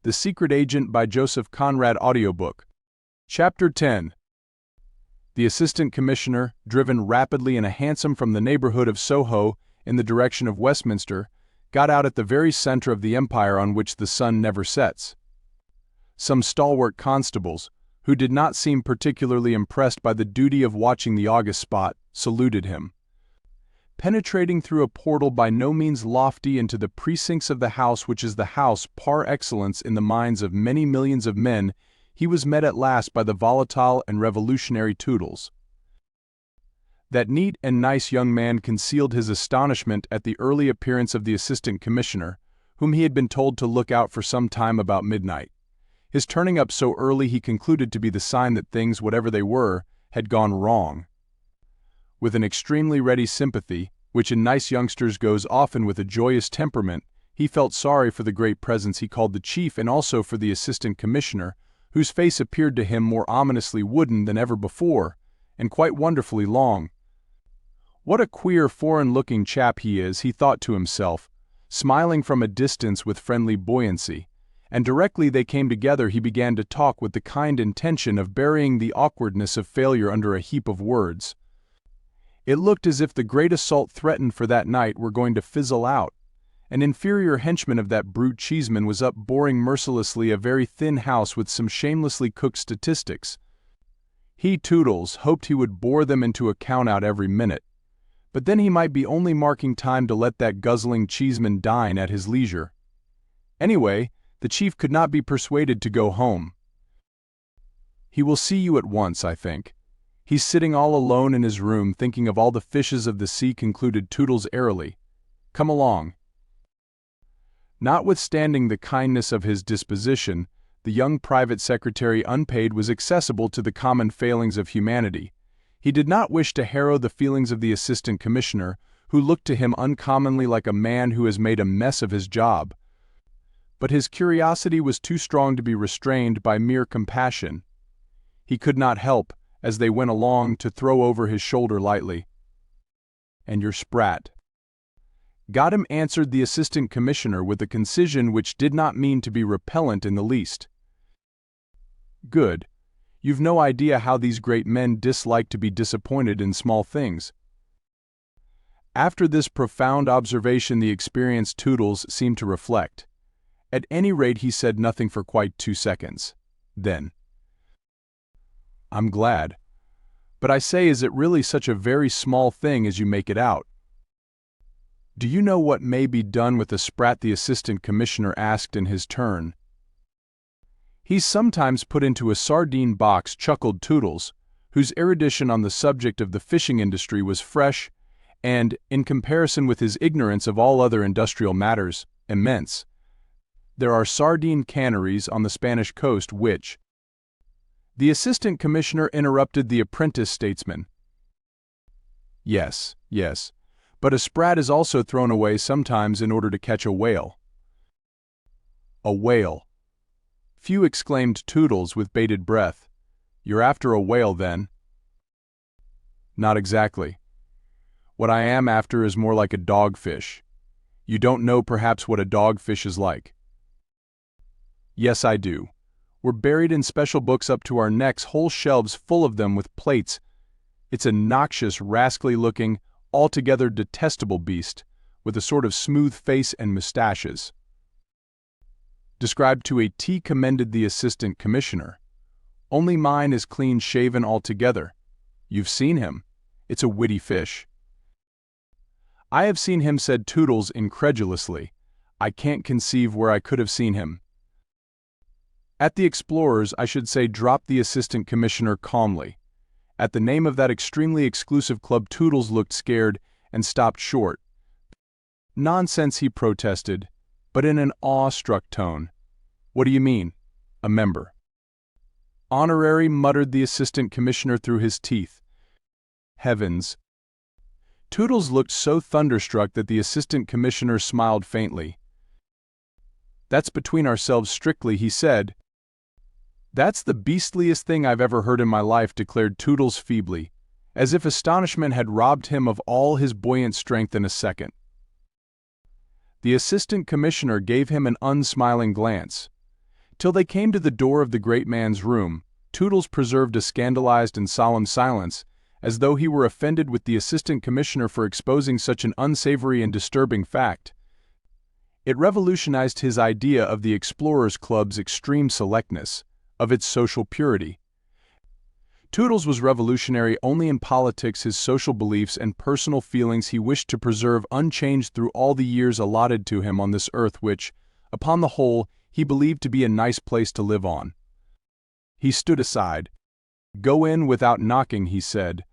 The Secret Agent by Joseph Conrad Audiobook. Chapter 10. The Assistant Commissioner, driven rapidly in a hansom from the neighborhood of Soho in the direction of Westminster, got out at the very center of the empire on which the sun never sets. Some stalwart constables, who did not seem particularly impressed by the duty of watching the august spot, saluted him. Penetrating through a portal by no means lofty into the precincts of the house which is the house par excellence in the minds of many millions of men, he was met at last by the volatile and revolutionary Toodles. That neat and nice young man concealed his astonishment at the early appearance of the Assistant Commissioner, whom he had been told to look out for some time about midnight. His turning up so early he concluded to be the sign that things, whatever they were, had gone wrong. With an extremely ready sympathy, which in nice youngsters goes often with a joyous temperament, he felt sorry for the great presence he called the Chief and also for the Assistant Commissioner, whose face appeared to him more ominously wooden than ever before, and quite wonderfully long. What a queer foreign-looking chap he is, he thought to himself, smiling from a distance with friendly buoyancy, and directly they came together he began to talk with the kind intention of burying the awkwardness of failure under a heap of words. It looked as if the great assault threatened for that night were going to fizzle out. An inferior henchman of that brute Cheeseman was up boring mercilessly a very thin house with some shamelessly cooked statistics. He, Toodles, hoped he would bore them into a count-out every minute. But then he might be only marking time to let that guzzling Cheeseman dine at his leisure. Anyway, the Chief could not be persuaded to go home. "He will see you at once, I think. He's sitting all alone in his room thinking of all the fishes of the sea," concluded Toodles airily. "Come along." Notwithstanding the kindness of his disposition, the young private secretary unpaid was accessible to the common failings of humanity. He did not wish to harrow the feelings of the Assistant Commissioner, who looked to him uncommonly like a man who has made a mess of his job. But his curiosity was too strong to be restrained by mere compassion. He could not help, as they went along, to throw over his shoulder lightly, "And your sprat?" "Got him," answered the Assistant Commissioner with a concision which did not mean to be repellent in the least. "Good. You've no idea how these great men dislike to be disappointed in small things." After this profound observation the experienced Toodles seemed to reflect. At any rate he said nothing for quite 2 seconds. Then, "I'm glad. But I say, is it really such a very small thing as you make it out?" "Do you know what may be done with a sprat?" the Assistant Commissioner asked in his turn. "He's sometimes put into a sardine box," chuckled Toodles, whose erudition on the subject of the fishing industry was fresh and, in comparison with his ignorance of all other industrial matters, immense. "There are sardine canneries on the Spanish coast which—" The Assistant Commissioner interrupted the apprentice statesman. Yes, but a sprat is also thrown away sometimes in order to catch a whale." "A whale!" "Phew!" exclaimed Toodles with bated breath. "You're after a whale, then?" "Not exactly. What I am after is more like a dogfish. You don't know perhaps what a dogfish is like." "Yes, I do. We're buried in special books up to our necks, whole shelves full of them with plates. It's a noxious, rascally-looking, altogether detestable beast, with a sort of smooth face and mustaches." Described to a T, commended the Assistant Commissioner. "Only mine is clean-shaven altogether. You've seen him. It's a witty fish." "I have seen him," said Toodles incredulously. "I can't conceive where I could have seen him." "At the Explorers, I should say," dropped the Assistant Commissioner calmly. At the name of that extremely exclusive club Toodles looked scared and stopped short. "Nonsense," he protested, but in an awe-struck tone. "What do you mean? A member?" "Honorary," muttered the Assistant Commissioner through his teeth. "Heavens!" Toodles looked so thunderstruck that the Assistant Commissioner smiled faintly. "That's between ourselves strictly," he said. "That's the beastliest thing I've ever heard in my life," declared Toodles feebly, as if astonishment had robbed him of all his buoyant strength in a second. The Assistant Commissioner gave him an unsmiling glance. Till they came to the door of the great man's room, Toodles preserved a scandalized and solemn silence, as though he were offended with the assistant commissioner for exposing such an unsavory and disturbing fact. It revolutionized his idea of the Explorers Club's extreme selectness, of its social purity. Toodles was revolutionary only in politics. His social beliefs and personal feelings he wished to preserve unchanged through all the years allotted to him on this earth which, upon the whole, he believed to be a nice place to live on. He stood aside. "Go in without knocking," he said.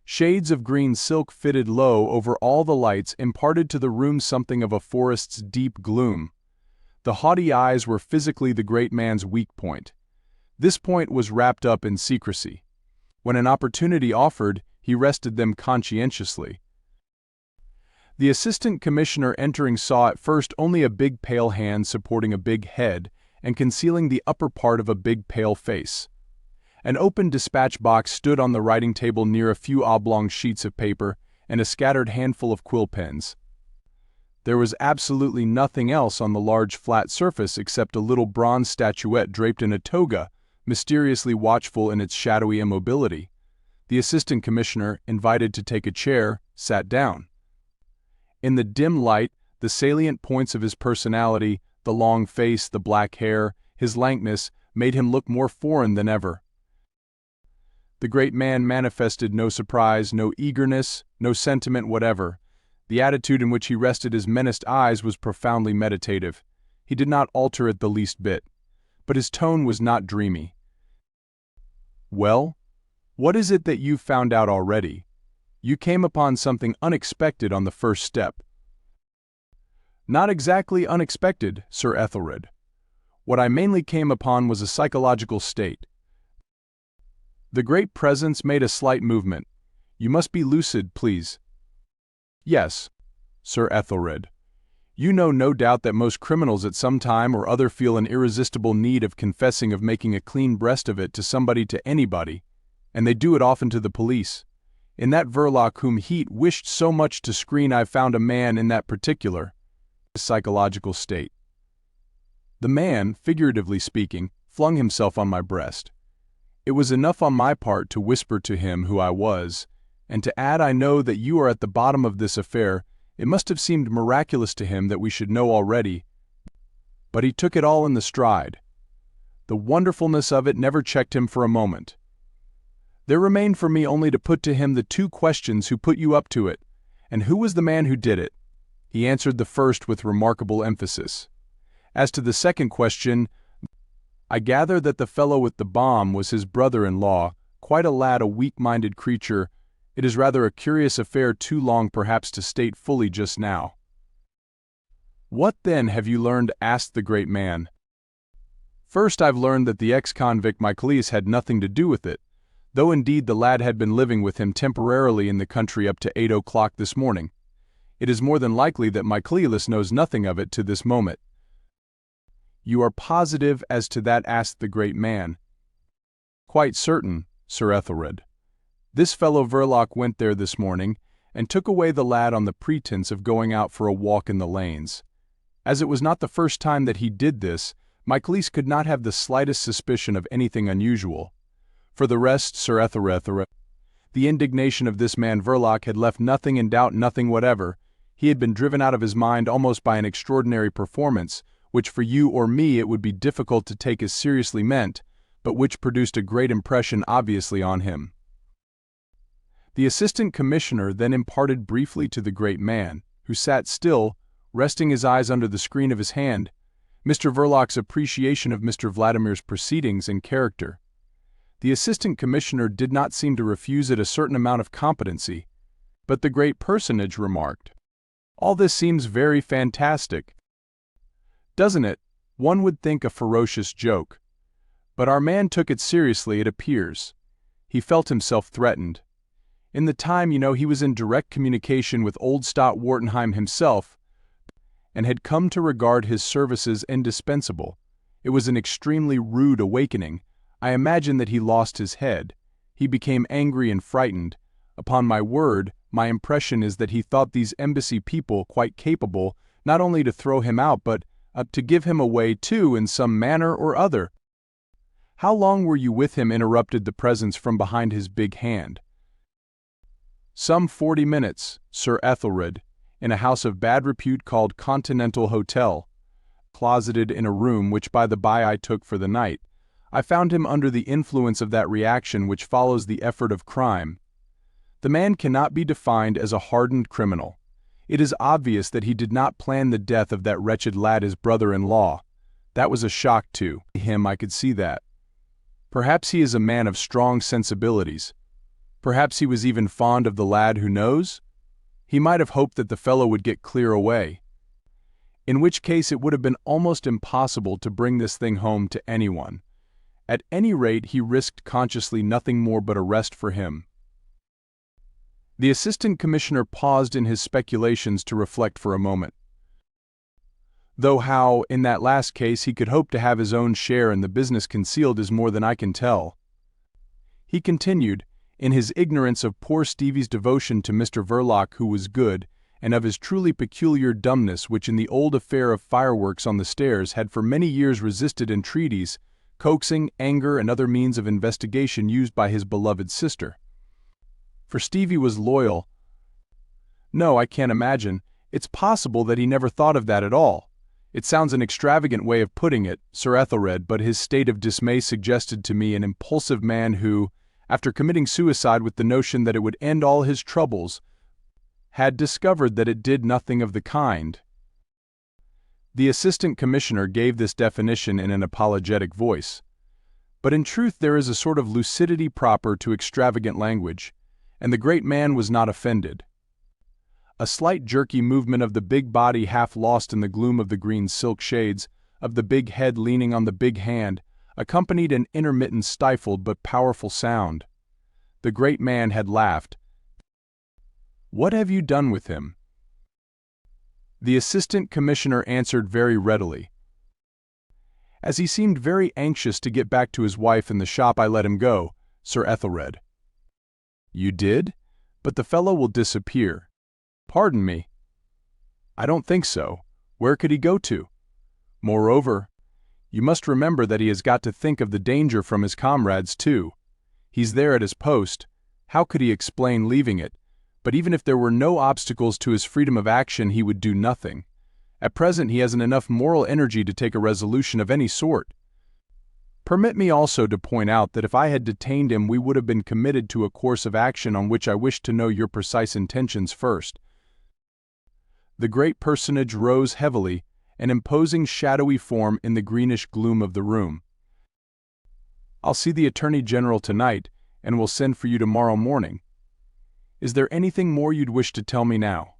Shades of green silk fitted low over all the lights imparted to the room something of a forest's deep gloom. The haughty eyes were physically the great man's weak point. This point was wrapped up in secrecy. When an opportunity offered, he rested them conscientiously. The assistant commissioner entering saw at first only a big pale hand supporting a big head and concealing the upper part of a big pale face. An open dispatch box stood on the writing table near a few oblong sheets of paper and a scattered handful of quill pens. There was absolutely nothing else on the large flat surface except a little bronze statuette draped in a toga, mysteriously watchful in its shadowy immobility. The assistant commissioner, invited to take a chair, sat down. In the dim light, the salient points of his personality, the long face, the black hair, his lankness, made him look more foreign than ever. The great man manifested no surprise, no eagerness, no sentiment whatever. The attitude in which he rested his menaced eyes was profoundly meditative. He did not alter it the least bit. But his tone was not dreamy. "Well, what is it that you've found out already? You came upon something unexpected on the first step." "Not exactly unexpected, Sir Ethelred. What I mainly came upon was a psychological state." The great presence made a slight movement. "You must be lucid, please." "Yes, Sir Ethelred. You know no doubt that most criminals at some time or other feel an irresistible need of confessing, of making a clean breast of it to somebody, to anybody, and they do it often to the police. In that Verloc whom Heat wished so much to screen I've found a man in that particular psychological state." The man, figuratively speaking, flung himself on my breast. It was enough on my part to whisper to him who I was, and to add, "I know that you are at the bottom of this affair." It must have seemed miraculous to him that we should know already, but he took it all in the stride. The wonderfulness of it never checked him for a moment. There remained for me only to put to him the two questions: who put you up to it, and who was the man who did it? He answered the first with remarkable emphasis. As to the second question, I gather that the fellow with the bomb was his brother-in-law, quite a lad, a weak-minded creature. It is rather a curious affair, too long perhaps to state fully just now." "What then have you learned?" asked the great man. "First, I've learned that the ex-convict Michaelis had nothing to do with it, though indeed the lad had been living with him temporarily in the country up to 8 o'clock this morning. It is more than likely that Michaelis knows nothing of it to this moment." "You are positive as to that?" asked the great man. "Quite certain, Sir Ethelred. This fellow Verloc went there this morning, and took away the lad on the pretense of going out for a walk in the lanes. As it was not the first time that he did this, Michaelis could not have the slightest suspicion of anything unusual. For the rest, Sir Ethelred, the indignation of this man Verloc had left nothing in doubt, nothing whatever. He had been driven out of his mind almost by an extraordinary performance, which for you or me it would be difficult to take as seriously meant, but which produced a great impression obviously on him." The assistant commissioner then imparted briefly to the great man, who sat still, resting his eyes under the screen of his hand, Mr. Verloc's appreciation of Mr. Vladimir's proceedings and character. The assistant commissioner did not seem to refuse it a certain amount of competency, but the great personage remarked, "All this seems very fantastic, doesn't it? One would think a ferocious joke. But our man took it seriously, it appears. He felt himself threatened. In the time, he was in direct communication with old Stott Wartenheim himself, and had come to regard his services indispensable. It was an extremely rude awakening. I imagine that he lost his head. He became angry and frightened. Upon my word, my impression is that he thought these embassy people quite capable, not only to throw him out but, to give him away too in some manner or other. How long were you with him? Interrupted the presence from behind his big hand. Some 40 minutes, Sir Ethelred, in a house of bad repute called Continental Hotel, closeted in a room which by the by I took for the night. I found him under the influence of that reaction which follows the effort of crime. The man cannot be defined as a hardened criminal. It is obvious that he did not plan the death of that wretched lad, his brother-in-law. That was a shock to him, I could see that. Perhaps he is a man of strong sensibilities. Perhaps he was even fond of the lad, who knows? He might have hoped that the fellow would get clear away. In which case it would have been almost impossible to bring this thing home to anyone. At any rate, he risked consciously nothing more but arrest for him. The Assistant Commissioner paused in his speculations to reflect for a moment. Though how, in that last case, he could hope to have his own share in the business concealed is more than I can tell. He continued, in his ignorance of poor Stevie's devotion to Mr. Verloc, who was good, and of his truly peculiar dumbness which in the old affair of fireworks on the stairs had for many years resisted entreaties, coaxing, anger, and other means of investigation used by his beloved sister. For Stevie was loyal. No, I can't imagine. It's possible that he never thought of that at all. It sounds an extravagant way of putting it, Sir Ethelred, but his state of dismay suggested to me an impulsive man who, after committing suicide with the notion that it would end all his troubles, had discovered that it did nothing of the kind. The Assistant Commissioner gave this definition in an apologetic voice. But in truth there is a sort of lucidity proper to extravagant language, and the great man was not offended. A slight jerky movement of the big body half lost in the gloom of the green silk shades, of the big head leaning on the big hand, accompanied an intermittent stifled but powerful sound. The great man had laughed. "What have you done with him?" The Assistant Commissioner answered very readily. "As he seemed very anxious to get back to his wife in the shop, I let him go, Sir Ethelred." "You did? But the fellow will disappear." "Pardon me." "I don't think so. Where could he go to? Moreover, you must remember that he has got to think of the danger from his comrades too. He's there at his post. How could he explain leaving it? But even if there were no obstacles to his freedom of action, he would do nothing. At present he hasn't enough moral energy to take a resolution of any sort. Permit me also to point out that if I had detained him we would have been committed to a course of action on which I wish to know your precise intentions first." The great personage rose heavily, an imposing shadowy form in the greenish gloom of the room. "I'll see the Attorney General tonight, and will send for you tomorrow morning. Is there anything more you'd wish to tell me now?"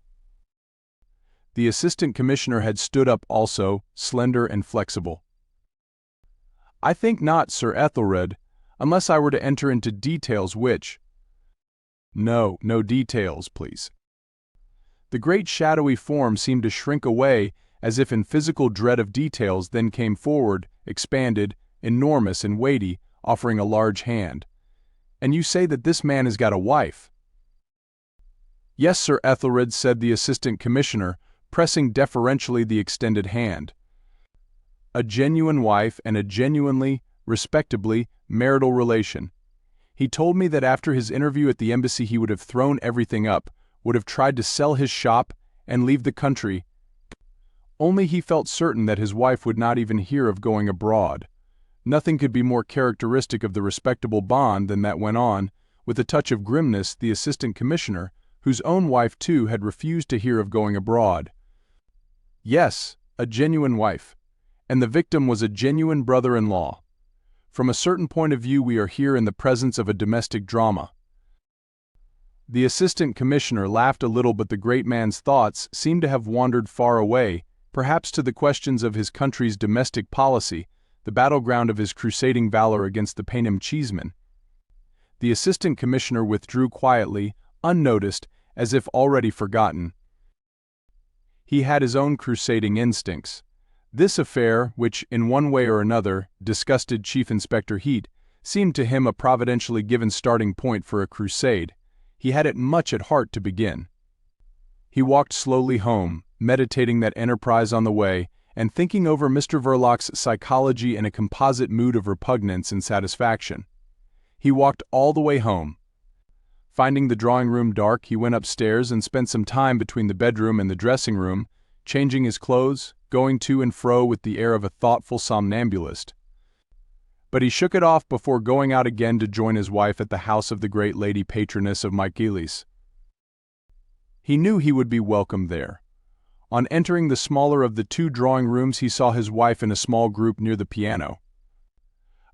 The Assistant Commissioner had stood up also, slender and flexible. "I think not, Sir Ethelred, unless I were to enter into details which—" "No details, please." The great shadowy form seemed to shrink away as if in physical dread of details, then came forward, expanded, enormous and weighty, offering a large hand. "And you say that this man has got a wife?" "Yes, Sir Ethelred," said the Assistant Commissioner, pressing deferentially the extended hand. "A genuine wife and a genuinely, respectably, marital relation. He told me that after his interview at the embassy he would have thrown everything up, would have tried to sell his shop and leave the country, only he felt certain that his wife would not even hear of going abroad. Nothing could be more characteristic of the respectable bond than that," went on, with a touch of grimness, the Assistant Commissioner, whose own wife too had refused to hear of going abroad. "Yes, a genuine wife. And the victim was a genuine brother-in-law. From a certain point of view we are here in the presence of a domestic drama." The Assistant Commissioner laughed a little, but the great man's thoughts seemed to have wandered far away, perhaps to the questions of his country's domestic policy, the battleground of his crusading valor against the Panem Cheeseman. The Assistant Commissioner withdrew quietly, unnoticed, as if already forgotten. He had his own crusading instincts. This affair, which, in one way or another, disgusted Chief Inspector Heat, seemed to him a providentially given starting point for a crusade. He had it much at heart to begin. He walked slowly home, meditating that enterprise on the way, and thinking over Mr. Verloc's psychology in a composite mood of repugnance and satisfaction. He walked all the way home. Finding the drawing room dark, he went upstairs and spent some time between the bedroom and the dressing room, changing his clothes, going to and fro with the air of a thoughtful somnambulist. But he shook it off before going out again to join his wife at the house of the great lady patroness of Michaelis. He knew he would be welcome there. On entering the smaller of the two drawing rooms, he saw his wife in a small group near the piano.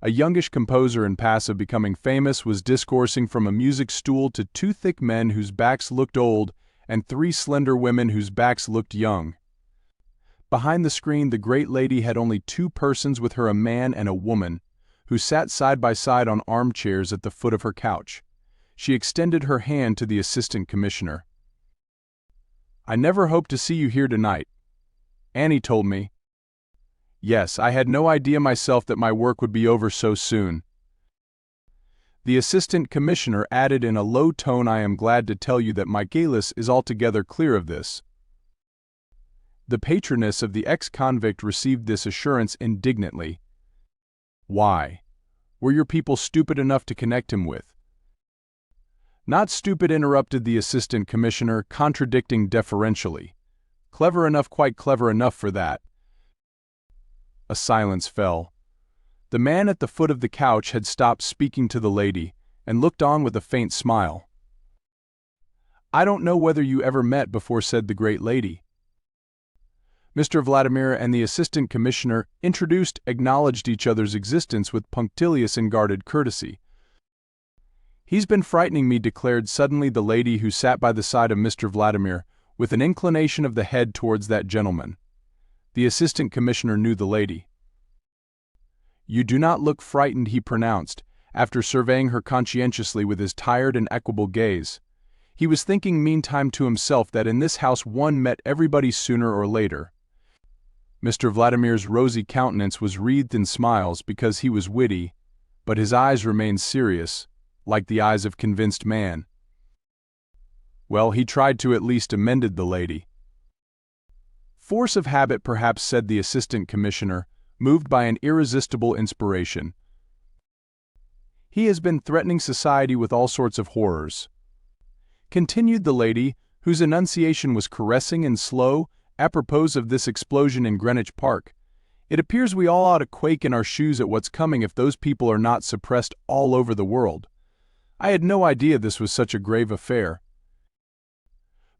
A youngish composer in pass of becoming famous was discoursing from a music stool to two thick men whose backs looked old and three slender women whose backs looked young. Behind the screen, the great lady had only two persons with her, a man and a woman, who sat side by side on armchairs at the foot of her couch. She extended her hand to the assistant commissioner. "I never hoped to see you here tonight. Annie told me." "Yes, I had no idea myself that my work would be over so soon." The assistant commissioner added in a low tone, "I am glad to tell you that Michaelis is altogether clear of this." The patroness of the ex-convict received this assurance indignantly. "Why? Were your people stupid enough to connect him with?" "Not stupid," interrupted the assistant commissioner, contradicting deferentially. "Clever enough, quite clever enough for that." A silence fell. The man at the foot of the couch had stopped speaking to the lady, and looked on with a faint smile. "I don't know whether you ever met before," said the great lady. Mr. Vladimir and the assistant commissioner, introduced, acknowledged each other's existence with punctilious and guarded courtesy. "He's been frightening me," declared suddenly the lady who sat by the side of Mr. Vladimir, with an inclination of the head towards that gentleman. The assistant commissioner knew the lady. "You do not look frightened," he pronounced, after surveying her conscientiously with his tired and equable gaze. He was thinking meantime to himself that in this house one met everybody sooner or later. Mr. Vladimir's rosy countenance was wreathed in smiles because he was witty, but his eyes remained serious, like the eyes of convinced man. "Well, he tried to at least," amended the lady. "Force of habit, perhaps," said the assistant commissioner, moved by an irresistible inspiration. "He has been threatening society with all sorts of horrors," continued the lady, whose enunciation was caressing and slow, apropos of this explosion in Greenwich Park. "It appears we all ought to quake in our shoes at what's coming if those people are not suppressed all over the world. I had no idea this was such a grave affair."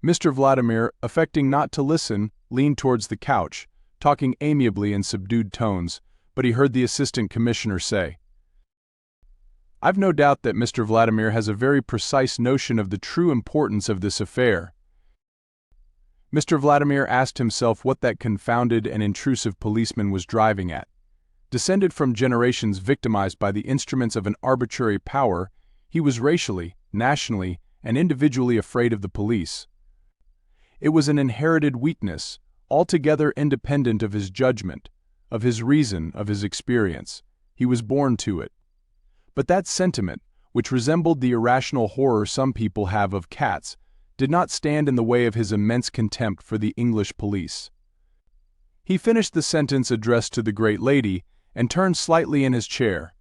Mr. Vladimir, affecting not to listen, leaned towards the couch, talking amiably in subdued tones, but he heard the assistant commissioner say, "I've no doubt that Mr. Vladimir has a very precise notion of the true importance of this affair." Mr. Vladimir asked himself what that confounded and intrusive policeman was driving at. Descended from generations victimized by the instruments of an arbitrary power, he was racially, nationally, and individually afraid of the police. It was an inherited weakness, altogether independent of his judgment, of his reason, of his experience. He was born to it. But that sentiment, which resembled the irrational horror some people have of cats, did not stand in the way of his immense contempt for the English police. He finished the sentence addressed to the great lady, and turned slightly in his chair.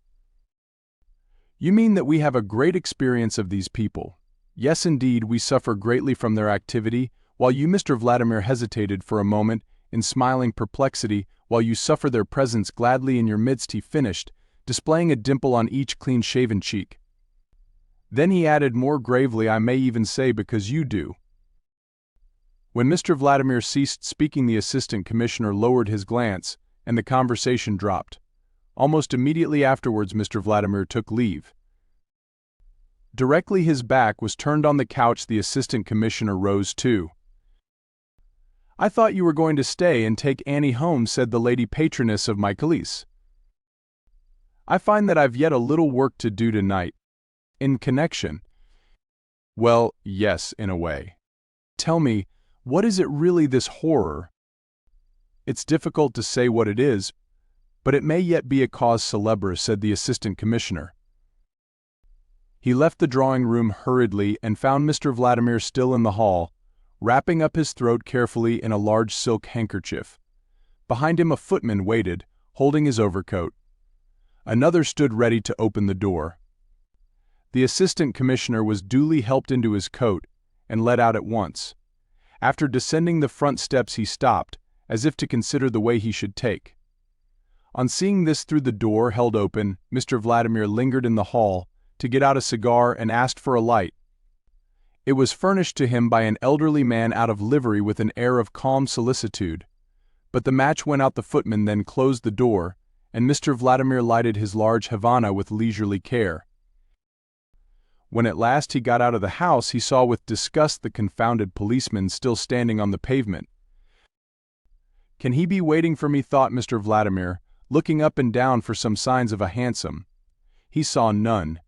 "You mean that we have a great experience of these people. Yes, indeed, we suffer greatly from their activity, while you," Mr. Vladimir hesitated for a moment, in smiling perplexity, "while you suffer their presence gladly in your midst," he finished, displaying a dimple on each clean-shaven cheek. Then he added more gravely, "I may even say because you do." When Mr. Vladimir ceased speaking, the assistant commissioner lowered his glance, and the conversation dropped. Almost immediately afterwards, Mr. Vladimir took leave. Directly his back was turned on the couch, the assistant commissioner rose too. "I thought you were going to stay and take Annie home," said the lady patroness of Michaelis. "I find that I've yet a little work to do tonight. In connection—" "Well, yes, in a way. Tell me, what is it really, this horror?" "It's difficult to say what it is, but it may yet be a cause célèbre," said the assistant commissioner. He left the drawing room hurriedly and found Mr. Vladimir still in the hall, wrapping up his throat carefully in a large silk handkerchief. Behind him a footman waited, holding his overcoat. Another stood ready to open the door. The assistant commissioner was duly helped into his coat and let out at once. After descending the front steps he stopped, as if to consider the way he should take. On seeing this through the door held open, Mr. Vladimir lingered in the hall to get out a cigar and asked for a light. It was furnished to him by an elderly man out of livery with an air of calm solicitude. But the match went out. The footman then closed the door, and Mr. Vladimir lighted his large Havana with leisurely care. When at last he got out of the house, he saw with disgust the confounded policeman still standing on the pavement. "Can he be waiting for me?" thought Mr. Vladimir, looking up and down for some signs of a hansom. He saw none.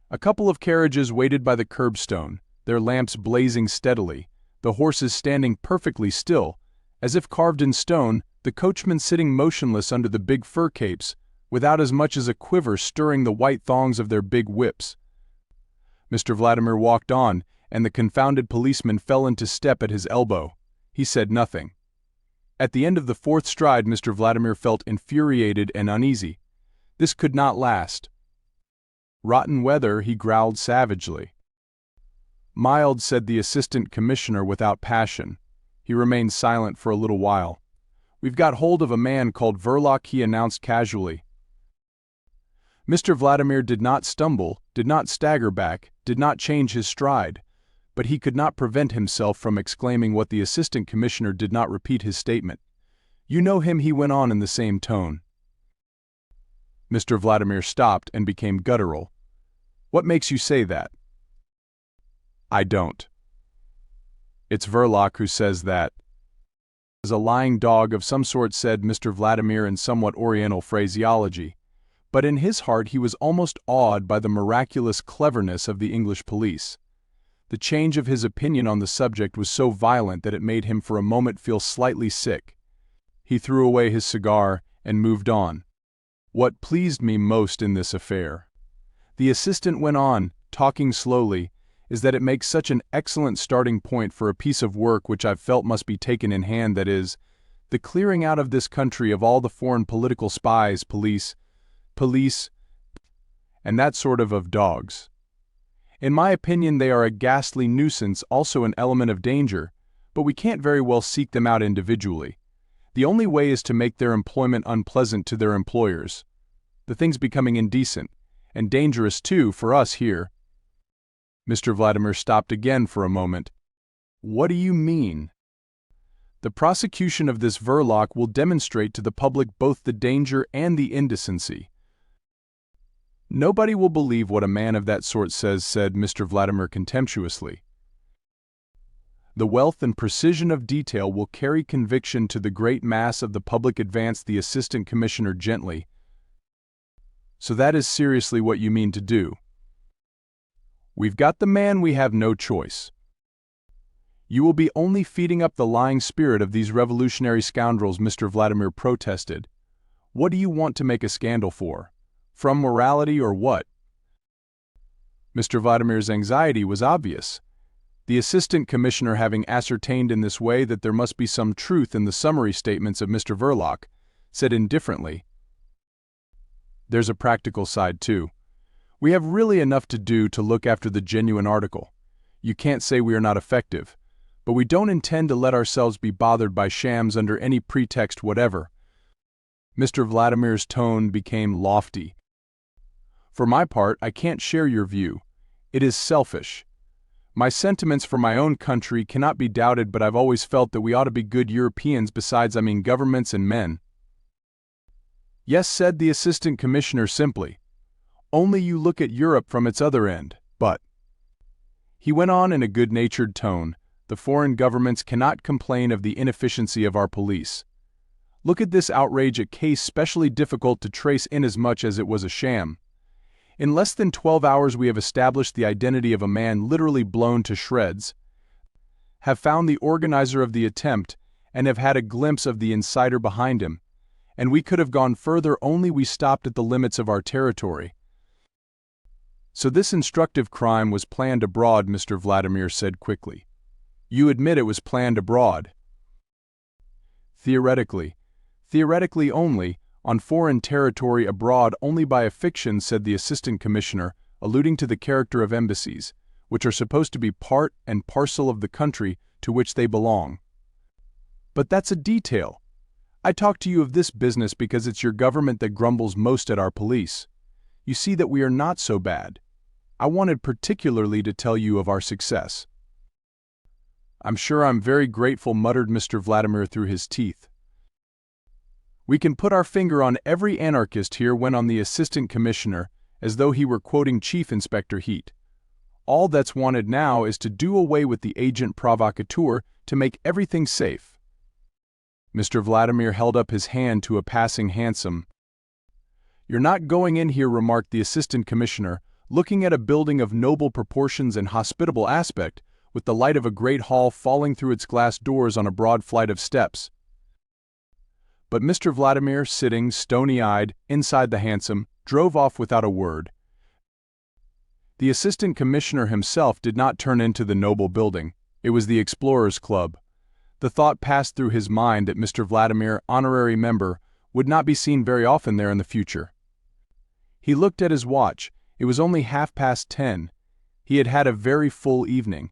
A couple of carriages waited by the curbstone, their lamps blazing steadily, the horses standing perfectly still, as if carved in stone, the coachman sitting motionless under the big fur capes, without as much as a quiver stirring the white thongs of their big whips. Mr. Vladimir walked on, and the confounded policeman fell into step at his elbow. He said nothing. At the end of the fourth stride, Mr. Vladimir felt infuriated and uneasy. This could not last. "Rotten weather," he growled savagely. "Mild," said the assistant commissioner without passion. He remained silent for a little while. "We've got hold of a man called Verloc," he announced casually. Mr. Vladimir did not stumble, did not stagger back, did not change his stride, but he could not prevent himself from exclaiming what the assistant commissioner did not repeat his statement. "You know him," he went on in the same tone. Mr. Vladimir stopped and became guttural. "What makes you say that?" "I don't." "It's Verloc who says that." "Is a lying dog of some sort," said Mr. Vladimir in somewhat oriental phraseology. But in his heart he was almost awed by the miraculous cleverness of the English police. The change of his opinion on the subject was so violent that it made him for a moment feel slightly sick. He threw away his cigar and moved on. "What pleased me most in this affair," the assistant went on, talking slowly, "is that it makes such an excellent starting point for a piece of work which I've felt must be taken in hand, that is, the clearing out of this country of all the foreign political spies, police, and that sort of dogs. In my opinion they are a ghastly nuisance, also an element of danger, but we can't very well seek them out individually. The only way is to make their employment unpleasant to their employers. The thing's becoming indecent, and dangerous too, for us here." Mr. Vladimir stopped again for a moment. "What do you mean?" "The prosecution of this Verloc will demonstrate to the public both the danger and the indecency." "Nobody will believe what a man of that sort says," said Mr. Vladimir contemptuously. "The wealth and precision of detail will carry conviction to the great mass of the public," advanced the assistant commissioner gently. "So that is seriously what you mean to do?" "We've got the man, we have no choice." "You will be only feeding up the lying spirit of these revolutionary scoundrels," Mr. Vladimir protested. "What do you want to make a scandal for? From morality or what?" Mr. Vladimir's anxiety was obvious. The assistant commissioner, having ascertained in this way that there must be some truth in the summary statements of Mr. Verloc, said indifferently, "There's a practical side too. We have really enough to do to look after the genuine article. You can't say we are not effective, but we don't intend to let ourselves be bothered by shams under any pretext whatever." Mr. Vladimir's tone became lofty. "For my part, I can't share your view. It is selfish. My sentiments for my own country cannot be doubted, but I've always felt that we ought to be good Europeans. Besides, I mean governments and men." "Yes," said the assistant commissioner simply. "Only you look at Europe from its other end. But," he went on in a good-natured tone, "the foreign governments cannot complain of the inefficiency of our police. Look at this outrage, a case specially difficult to trace inasmuch as it was a sham. In less than 12 hours we have established the identity of a man literally blown to shreds, have found the organizer of the attempt, and have had a glimpse of the inciter behind him, and we could have gone further, only we stopped at the limits of our territory." "So this instructive crime was planned abroad," Mr. Vladimir said quickly. "You admit it was planned abroad?" "Theoretically, Theoretically only, on foreign territory abroad only by a fiction, said the assistant commissioner, alluding to the character of embassies, which are supposed to be part and parcel of the country to which they belong. But that's a detail. I talk to you of this business because it's your government that grumbles most at our police. You see that we are not so bad. I wanted particularly to tell you of our success. I'm sure I'm very grateful, muttered Mr. Vladimir through his teeth. We can put our finger on every anarchist here, went on the assistant commissioner, as though he were quoting Chief Inspector Heat. All that's wanted now is to do away with the agent provocateur to make everything safe. Mr. Vladimir held up his hand to a passing hansom. You're not going in here, remarked the assistant commissioner, looking at a building of noble proportions and hospitable aspect, with the light of a great hall falling through its glass doors on a broad flight of steps. But Mr. Vladimir, sitting, stony-eyed, inside the hansom, drove off without a word. The assistant commissioner himself did not turn into the noble building. It was the Explorers' Club. The thought passed through his mind that Mr. Vladimir, honorary member, would not be seen very often there in the future. He looked at his watch. It was only 10:30. He had had a very full evening,